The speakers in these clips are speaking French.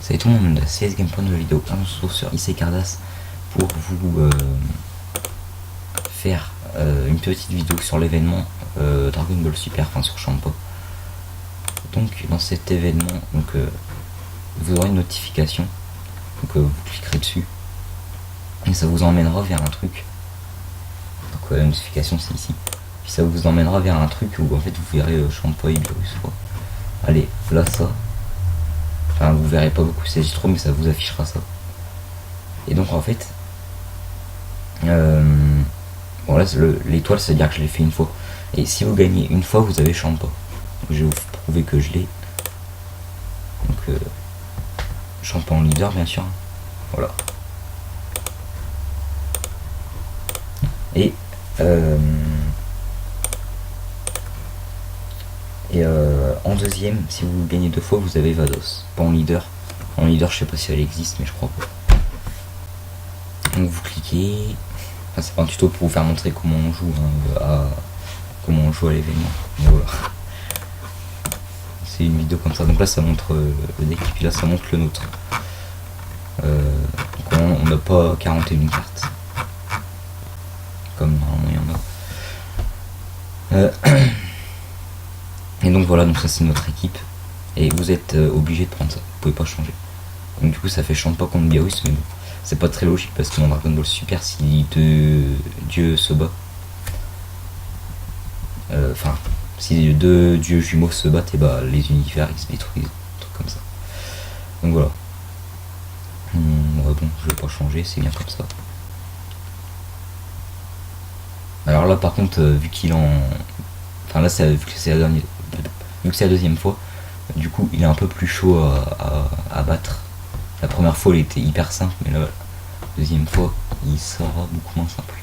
Salut tout le monde, CS Game Point de vidéo. On se retrouve sur IC Cardass pour vous faire une petite vidéo sur l'événement Dragon Ball Super, enfin sur Champa. Donc dans cet événement, vous aurez une notification, donc vous cliquerez dessus et ça vous emmènera vers un truc. Donc la notification c'est ici. Puis ça vous emmènera vers un truc où en fait vous verrez Champa et Beerus quoi. Allez, là ça. Enfin, vous verrez pas beaucoup c'est trop, mais ça vous affichera ça. Et donc en fait, bon là l'étoile, c'est à dire que je l'ai fait une fois. Et si vous gagnez une fois, vous avez Champa. Je vais vous prouver que je l'ai. Donc Champa en leader, bien sûr. Voilà. Et en deuxième, si vous gagnez deux fois, vous avez Vados. Pas en leader. En leader, je sais pas si elle existe, mais je crois pas. Donc vous cliquez. Enfin, c'est pas un tuto pour vous faire montrer comment on joue, comment on joue à l'événement. Voilà. C'est une vidéo comme ça. Donc là, ça montre le deck, et puis là, ça montre le nôtre. Donc on n'a pas 41 cartes. Comme normalement il y en a. Et donc voilà, donc ça c'est notre équipe. Et vous êtes obligé de prendre ça, vous pouvez pas changer. Donc du coup ça fait Champa contre Beerus, mais bon, c'est pas très logique parce que dans Dragon Ball Super, si deux dieux se battent, enfin, si deux dieux jumeaux se battent, et bah les univers ils se détruisent, un truc comme ça. Donc voilà. Ouais, bon, je vais pas changer, c'est bien comme ça. Alors là par contre, vu qu'il en... Enfin là, vu que c'est la dernière... Vu que c'est la deuxième fois, du coup il est un peu plus chaud à battre. La première fois il était hyper simple, mais là, la deuxième fois il sera beaucoup moins simple.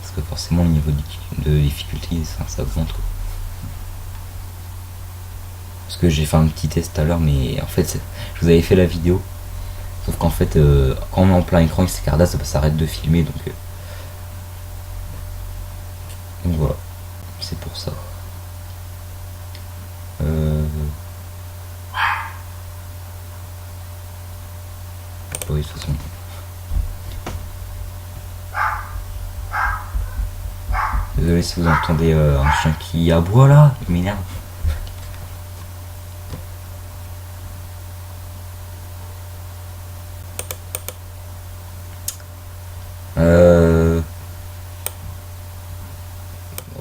Parce que forcément le niveau de difficulté ça augmente quoi. Parce que j'ai fait un petit test tout à l'heure, mais en fait je vous avais fait la vidéo. Sauf qu'en fait, quand on est en plein écran avec ces Cardass, ça s'arrête de filmer, donc voilà, c'est pour ça. Oui, de toute façon. Désolé si vous entendez un chien qui aboie là, il m'énerve.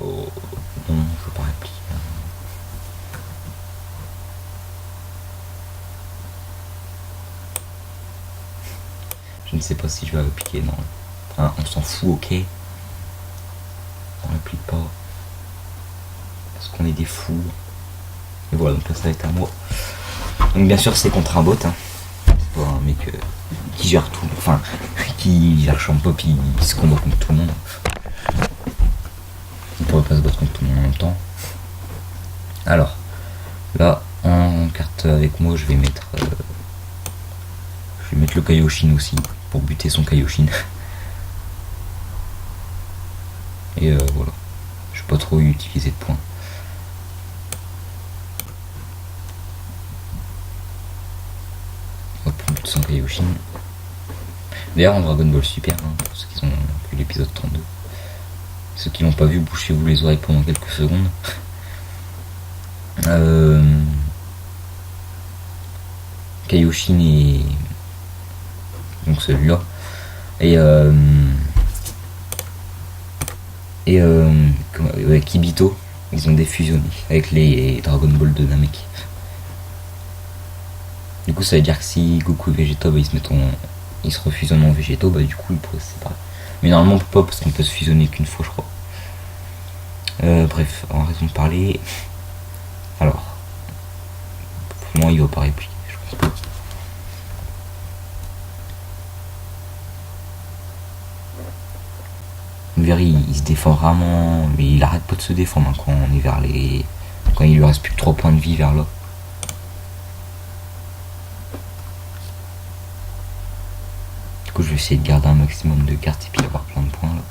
Oh, non, je veux pas répliquer. Je ne sais pas si je vais répliquer, non. Hein, on s'en fout, ok. On réplique pas. Parce qu'on est des fous. Et voilà, donc là ça va être à moi. Donc bien sûr c'est contre un bot. Hein. C'est pas un mec qui gère tout. Enfin, qui gère Champa puis qui se combat contre tout le monde. On pourrait pas se battre contre tout le monde en même temps. Alors, là, en carte avec moi, je vais mettre le Kaioshin aussi, pour buter son Kaioshin. Et voilà. Je vais pas trop utiliser de points. Hop, on bute son Kaioshin. D'ailleurs, en Dragon Ball Super, hein, pour ceux qui ont vu l'épisode 32. Ceux qui l'ont pas vu, bouchez-vous les oreilles pendant quelques secondes. Kaioshin et donc celui-là et Kibito, ils ont défusionné avec les Dragon Ball de Namek. Du coup ça veut dire que si Goku et Vegeta ils se refusionnent en Végétaux, bah du coup ils pourraient se séparer. Mais normalement on peut pas parce qu'on peut se fusionner qu'une fois je crois. Bref, en raison de parler. Alors. Non, il va pas répliquer, je pense pas. Very, il se défend vraiment, mais il arrête pas de se défendre hein, quand on est vers les. Quand il lui reste plus que 3 points de vie vers là. Du coup je vais essayer de garder un maximum de cartes et puis avoir plein de points là.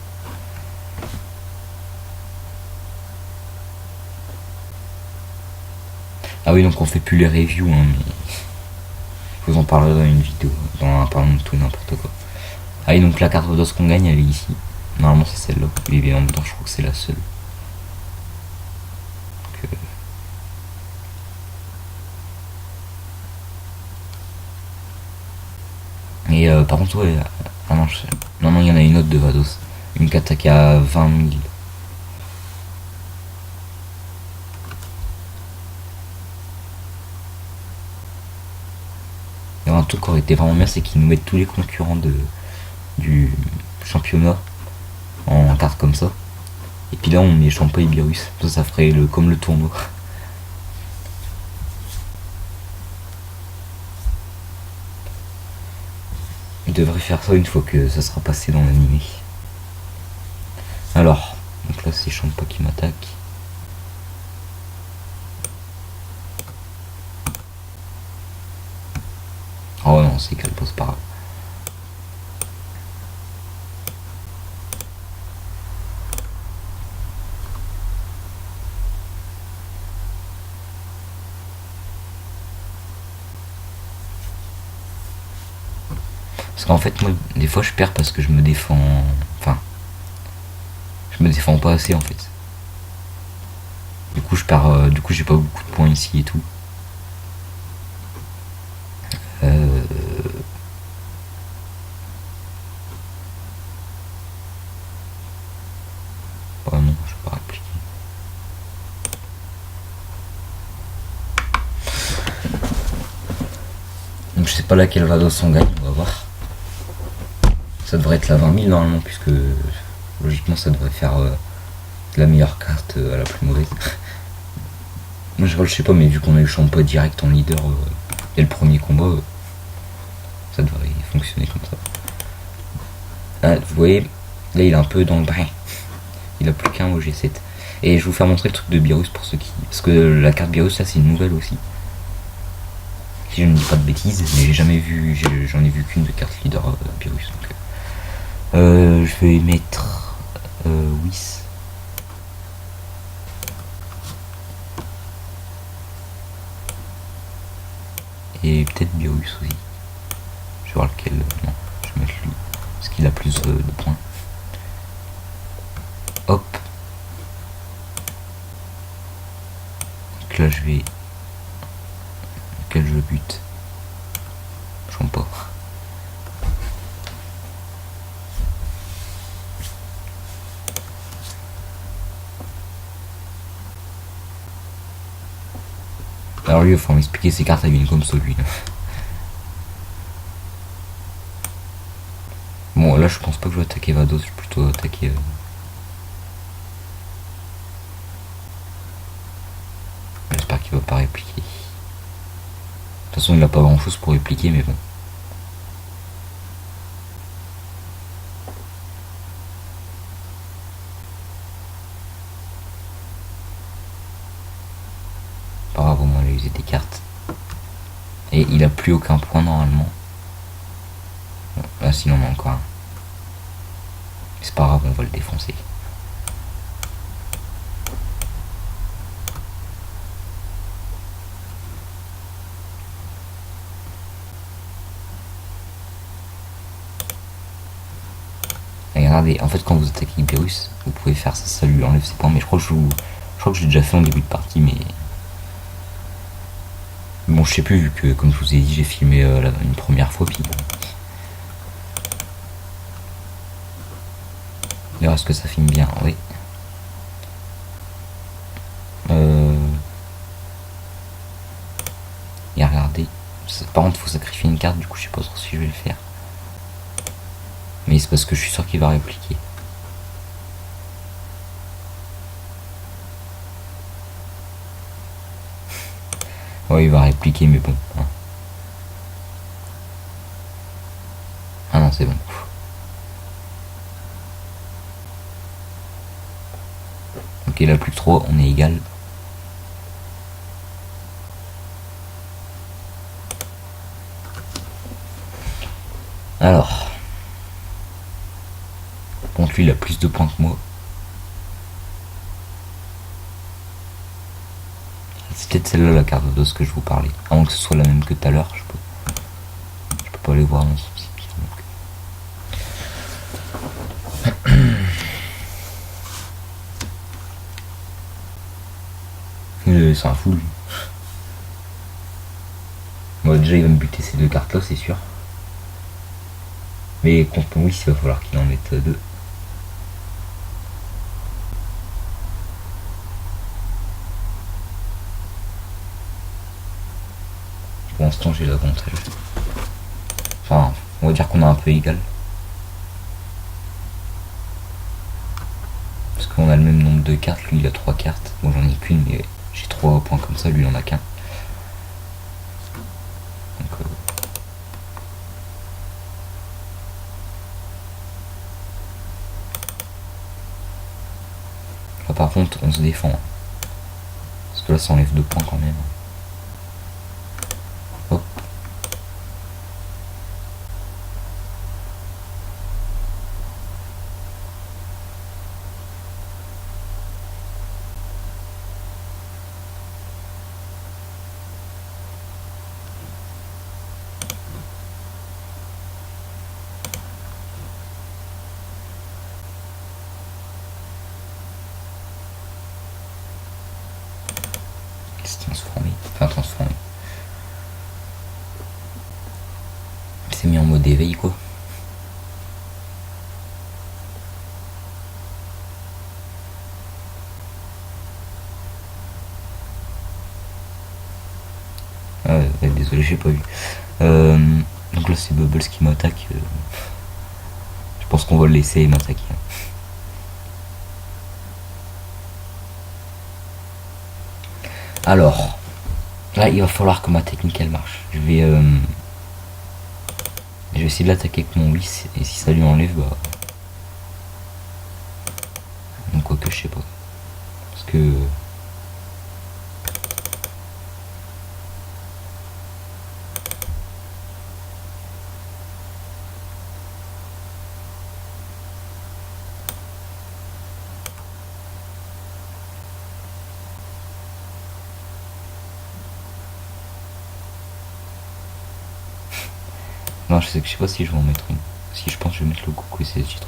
Ah oui, donc on fait plus les reviews, hein, mais je vous en parlerai dans une vidéo, dans un parlant de tout et n'importe quoi. Ah oui, donc la carte d'os qu'on gagne, elle est ici. Normalement, c'est celle-là. Et bien en même temps, je crois que c'est la seule. Donc, et par contre, ouais. Ah non, non, il y en a une autre de Vados. Une qui attaque à 20 000. Et un truc qui aurait été vraiment bien, c'est qu'ils nous mettent tous les concurrents du championnat en carte comme ça. Et puis là, on met Champa et Beerus. Ça ferait comme le tournoi. Il devrait faire ça une fois que ça sera passé dans l'animé. Alors, donc là, c'est Champa qui m'attaque. Oh non, c'est qu'elle pose pas grave. Parce qu'en fait, moi, des fois, je perds parce que je me défends. Enfin, je me défends pas assez en fait. Du coup, je perds. Du coup, j'ai pas beaucoup de points ici et tout. Oh non, je vais pas répliquer. Donc, je sais pas laquelle Vados on gagne, on va voir. Ça devrait être la 20 000 normalement, puisque logiquement, ça devrait faire la meilleure carte à la plus mauvaise. Moi, je sais pas, mais vu qu'on a eu Champa direct en leader dès le premier combat, ça devrait fonctionner comme ça. Ah, vous voyez, là, il est un peu dans le brin. Il a plus qu'un au G7. Et je vais vous faire montrer le truc de Beerus pour ceux qui. Parce que la carte Beerus, ça, c'est une nouvelle aussi. Si je ne dis pas de bêtises, mais j'ai jamais vu. J'en ai vu qu'une de carte leader Beerus. Donc, je vais mettre Whis. Et peut-être Beerus aussi. Je vais voir lequel. Non, je vais mettre lui. Parce qu'il a plus de points. Hop. Donc là, je vais. Lequel je bute? Champa. Alors lui, il faut m'expliquer ses cartes avec une comme celui là. Bon, là, je pense pas que je vais attaquer Vados, je vais plutôt attaquer. J'espère qu'il va pas répliquer. De toute façon, il a pas grand chose pour répliquer, mais bon. Pas grave, au moins, il a usé des cartes. Et il a plus aucun point normalement. Là, sinon, on en a encore un. C'est pas grave, on va le défoncer. Et regardez, en fait, quand vous attaquez Beerus, vous pouvez faire ça, ça lui enlève ses points. Mais je crois que je l'ai déjà fait en début de partie, mais. Bon, je sais plus, vu que, comme je vous ai dit, j'ai filmé une première fois, puis. D'ailleurs, est-ce que ça filme bien? Oui. Et regardez. Par contre, il faut sacrifier une carte, du coup, je sais pas trop si je vais le faire. Mais c'est parce que je suis sûr qu'il va répliquer. Ouais, il va répliquer, mais bon. Hein. Ah non, c'est bon. Ok, là, plus que 3, on est égal. Alors. Bon, lui, il a plus de points que moi. C'est peut-être celle-là la carte de ce que je vous parlais. À moins que ce soit la même que tout à l'heure, je peux pas les voir dans ce petit pire. C'est un fou lui. Bon, déjà il va me buter ces deux cartes là, c'est sûr. Mais contre mon Whis, il va falloir qu'il en mette deux. Pour l'instant j'ai l'avantage. Enfin, on va dire qu'on a un peu égal. Parce qu'on a le même nombre de cartes, lui il a 3 cartes. Moi j'en ai qu'une, mais j'ai 3 points comme ça, lui il en a qu'un. Donc, là par contre on se défend. Parce que là ça enlève 2 points quand même. Hop. Transformé. Enfin transformé. Il s'est mis en mode éveil quoi. Désolé j'ai pas vu. Donc là c'est Bubbles qui m'attaque. Je pense qu'on va le laisser m'attaquer. Alors, là il va falloir que ma technique elle marche. Je vais essayer de l'attaquer avec mon Whis et si ça lui enlève bah. Donc quoi que je sais pas. Parce que. Non, je sais pas si je vais en mettre une. Si je pense que je vais mettre le coucou et c'est titre.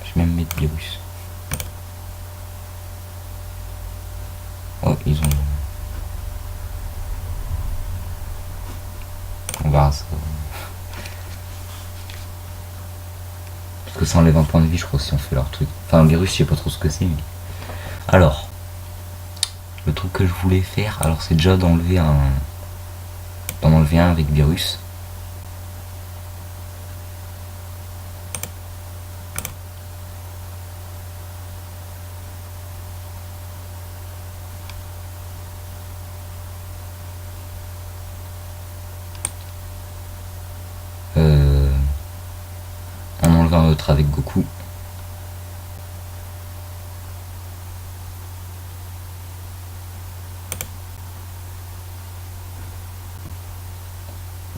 Je vais même mettre virus. Oh, ils ont. On verra ça. Parce que ça enlève un point de vie, je crois, si on fait leur truc. Enfin, le virus, je sais pas trop ce que c'est, mais. Alors, le truc que je voulais faire, alors c'est déjà d'en enlever un avec virus. En enlever un autre avec Goku.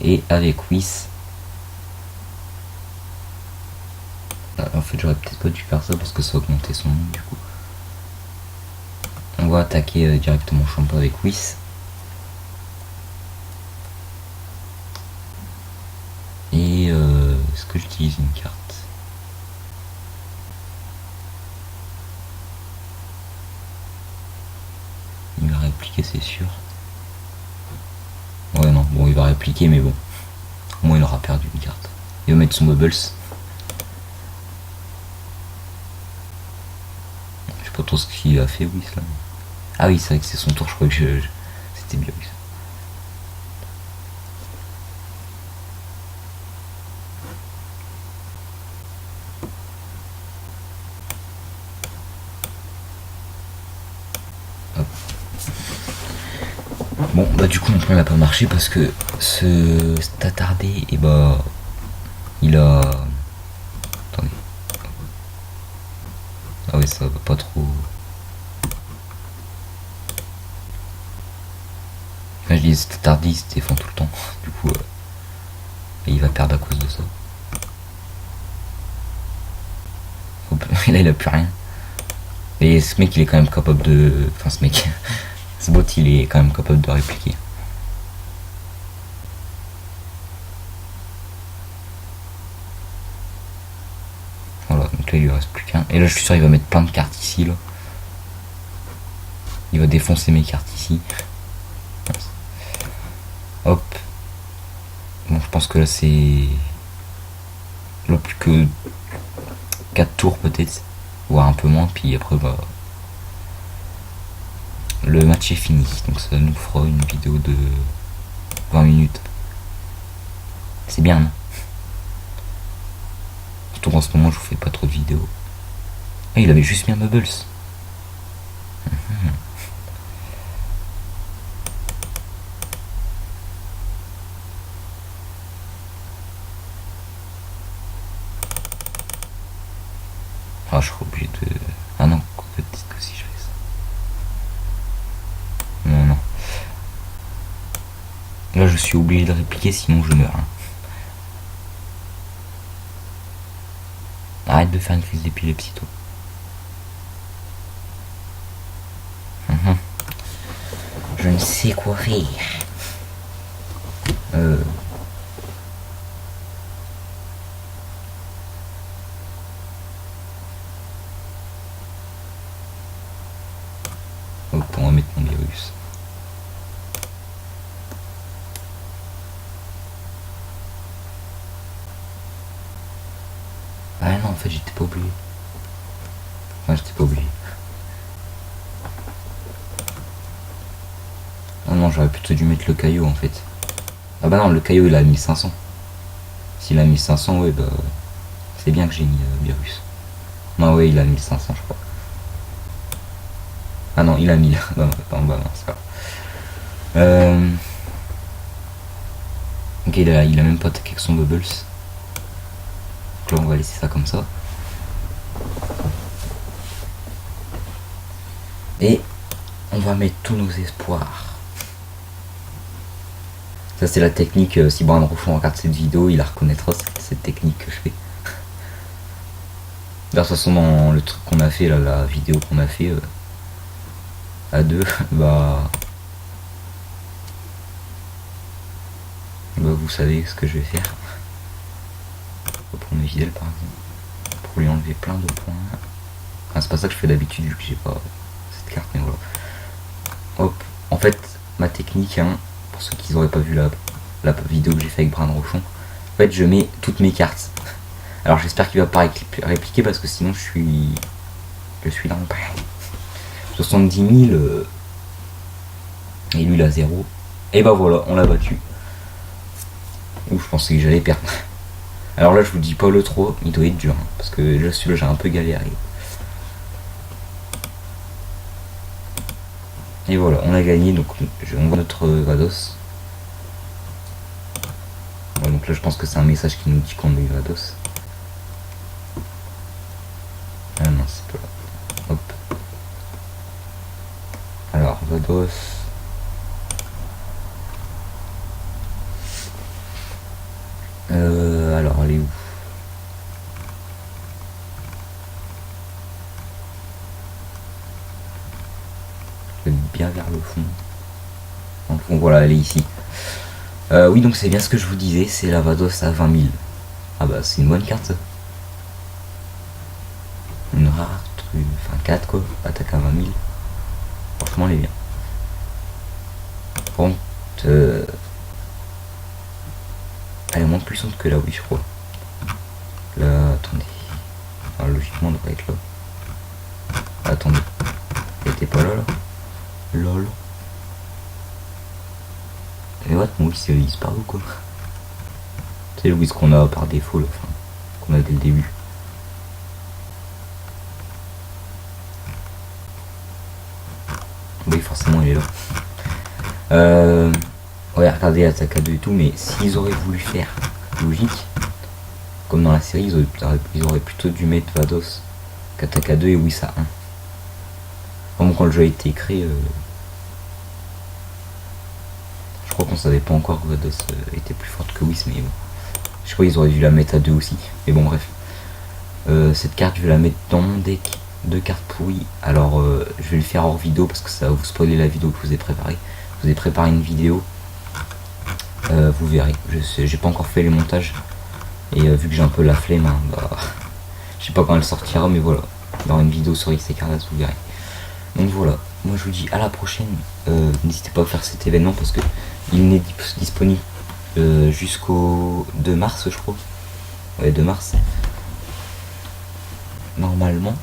Et avec Whis. En fait j'aurais peut-être pas dû faire ça parce que ça augmentait son nombre du coup. On va attaquer directement Champa avec Whis. Et est-ce que j'utilise une carte? Il va répliquer c'est sûr. Ouais non, bon il va répliquer mais bon. Au moins il aura perdu une carte. Il va mettre son Bubbles. Je sais pas trop ce qu'il a fait Whis là. Ah oui c'est vrai que c'est son tour, je crois que c'était bien Whis. Bon bah du coup mon plan n'a pas marché parce que cet attardé et bah il a. Attendez. Ah ouais ça va pas trop. Enfin, je dis cet attardé il se défend tout le temps. Du coup il va perdre à cause de ça. Et là il a plus rien. Et ce mec il est quand même capable de... Enfin ce mec... ce bot il est quand même capable de répliquer. Voilà, donc là il lui reste plus qu'un. Et là je suis sûr il va mettre plein de cartes ici là. Il va défoncer mes cartes ici. Hop. Bon je pense que là c'est... Là plus que 4 tours peut-être. Voire un peu moins, puis après bah... Le match est fini, donc ça nous fera une vidéo de 20 minutes. C'est bien, non? Surtout qu'en ce moment je vous fais pas trop de vidéos. Ah, il avait juste mis un Bubbles. Ah, je serais obligé de... Ah non, peut-être que si je fais ça. Non, non. Là, je suis obligé de répliquer, sinon je meurs. Hein. Arrête de faire une crise d'épilepsie, toi. Je ne sais quoi faire. Hop, on va mettre mon virus. Ah non, en fait, j'étais pas obligé. Enfin, j'étais pas obligé. Ah non, j'aurais plutôt dû mettre le caillou, en fait. Ah bah non, le caillou, il a 1500. S'il a 1500, ouais, bah... C'est bien que j'ai mis virus. Non, ouais, il a 1500, je crois. Ah non, il a 1000. Non, attends, bah non, c'est pas grave. Ok, il a même pas attaqué avec son Bubbles. Donc là, on va laisser ça comme ça. Et on va mettre tous nos espoirs. Ça, c'est la technique. Si Brand Rochon regarde cette vidéo, il la reconnaîtra, cette technique que je fais. De toute façon, dans le truc qu'on a fait, là, la vidéo qu'on a fait à deux, bah vous savez ce que je vais faire. Pour mes vidéos par exemple. Pour lui enlever plein de points. Enfin, c'est pas ça que je fais d'habitude vu que j'ai pas cette carte, mais voilà. Hop. En fait, ma technique, hein, pour ceux qui n'auraient pas vu la vidéo que j'ai fait avec Brand Rochon, en fait, je mets toutes mes cartes. Alors j'espère qu'il va pas répliquer parce que sinon je suis dans le 70 000 et lui il a 0. Et bah voilà, on l'a battu. Ouf, je pensais que j'allais perdre. Alors là je vous dis pas le 3, il doit être dur hein, parce que là celui-là j'ai un peu galéré. Et voilà, on a gagné, donc on voit notre Vados. Ouais, donc là je pense que c'est un message qui nous dit qu'on a eu Vados. Ah non, c'est pas là. Hop. Alors, Vados. Alors, elle est où? Je vais bien vers le fond. Dans le fond, voilà, elle est ici. Oui, donc c'est bien ce que je vous disais, c'est la Vados à 20 000. Ah bah, c'est une bonne carte ça. Une rare truc, enfin 4 quoi, attaque à 20 000. Franchement, elle est bien. Par contre, elle est moins puissante que la Wii, je crois. Là, attendez. Ah, logiquement, on devrait être là. Attendez. Elle était pas là, là. Lol. Et what, mon Wii, c'est disparu ou quoi? C'est le Wii qu'on a par défaut, là. Enfin, qu'on a dès le début. Oui, forcément, il est là. Ouais, regardez l'attaque à 2 et tout, mais s'ils auraient voulu faire logique, comme dans la série, ils auraient plutôt dû mettre Vados qu'attaque à 2 et Whis à 1. Vraiment, quand le jeu a été créé, je crois qu'on savait pas encore que Vados était plus forte que Whis, mais bon. Je crois qu'ils auraient dû la mettre à 2 aussi. Mais bon, bref. Cette carte, je vais la mettre dans mon deck de cartes pourries. Alors, je vais le faire hors vidéo parce que ça va vous spoiler la vidéo que je vous ai préparée. Je vous ai préparé une vidéo. Vous verrez. J'ai pas encore fait les montages. Et vu que j'ai un peu la flemme, hein, bah, je sais pas quand elle sortira, mais voilà. Il y aura une vidéo sur XC Cardass, vous verrez. Donc voilà. Moi, je vous dis à la prochaine. N'hésitez pas à faire cet événement parce que il n'est disponible jusqu'au 2 mars, je crois. Ouais, 2 mars. Normalement.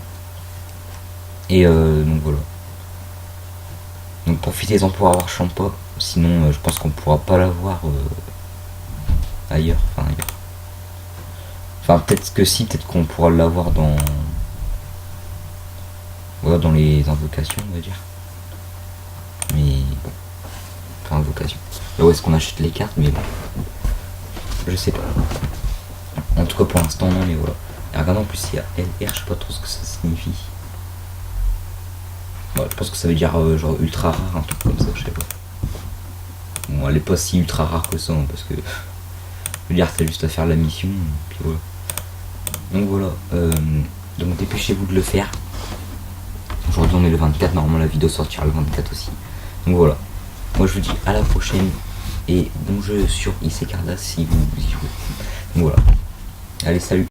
Et donc voilà. Donc profitez-en pour avoir Champa. Sinon, je pense qu'on pourra pas l'avoir ailleurs. Enfin, peut-être que si, peut-être qu'on pourra l'avoir dans. Voilà, dans les invocations, on va dire. Mais bon. Enfin, invocation. Là où est-ce qu'on achète les cartes, mais bon. Je sais pas. En tout cas, pour l'instant, non, mais voilà. Et regardez, en plus, il y a LR, je sais pas trop ce que ça signifie. Ouais, je pense que ça veut dire genre ultra rare, un truc comme ça, je sais pas. Bon, elle est pas si ultra rare que ça, hein, parce que. Je veux dire, t'as juste à faire la mission, puis voilà. Donc voilà. Donc dépêchez-vous de le faire. Aujourd'hui, on est le 24, normalement la vidéo sortira le 24 aussi. Donc voilà. Moi, je vous dis à la prochaine. Et bon jeu sur XC Cardass si vous y jouez. Donc voilà. Allez, salut.